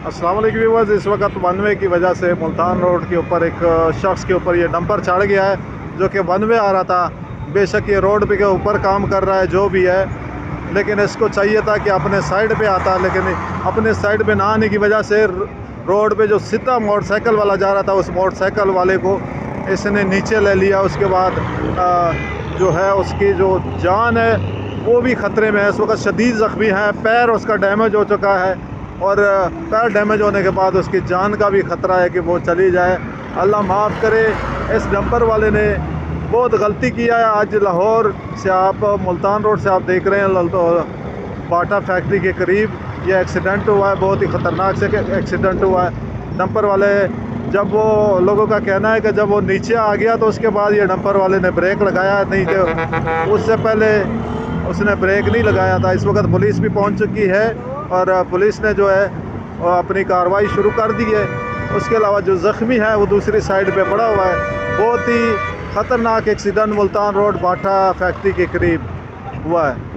अस्सलाम वालेकुम व्यूअर्स। इस वक्त वन वे की वजह से मुल्तान रोड के ऊपर एक शख्स के ऊपर ये डंपर चढ़ गया है जो कि वन वे आ रहा था। बेशक ये रोड पे के ऊपर काम कर रहा है जो भी है, लेकिन इसको चाहिए था कि अपने साइड पे आता, लेकिन अपने साइड पे ना आने की वजह से रोड पे जो सीधा मोटरसाइकिल वाला जा रहा था उस मोटरसाइकिल वाले को इसने नीचे ले लिया। उसके बाद जो है उसकी जो जान है वो भी ख़तरे में है। इस वक्त शदीद ज़ख्मी है, पैर उसका डैमेज हो चुका है और पैर डैमेज होने के बाद उसकी जान का भी ख़तरा है कि वो चली जाए। अल्लाह माफ़ करे। इस डंपर वाले ने बहुत गलती किया है। आज लाहौर से आप मुल्तान रोड से आप देख रहे हैं बाटा फैक्ट्री के करीब ये एक्सीडेंट हुआ है। बहुत ही ख़तरनाक से एक्सीडेंट हुआ है। डंपर वाले जब वो लोगों का कहना है कि जब वो नीचे आ गया तो उसके बाद ये डंपर वाले ने ब्रेक लगाया, नहीं तो उससे पहले उसने ब्रेक नहीं लगाया था। इस वक्त पुलिस भी पहुंच चुकी है और पुलिस ने जो है अपनी कार्रवाई शुरू कर दी है। उसके अलावा जो ज़ख्मी है वो दूसरी साइड पे पड़ा हुआ है। बहुत ही ख़तरनाक एक्सीडेंट मुल्तान रोड बाटा फैक्ट्री के करीब हुआ है।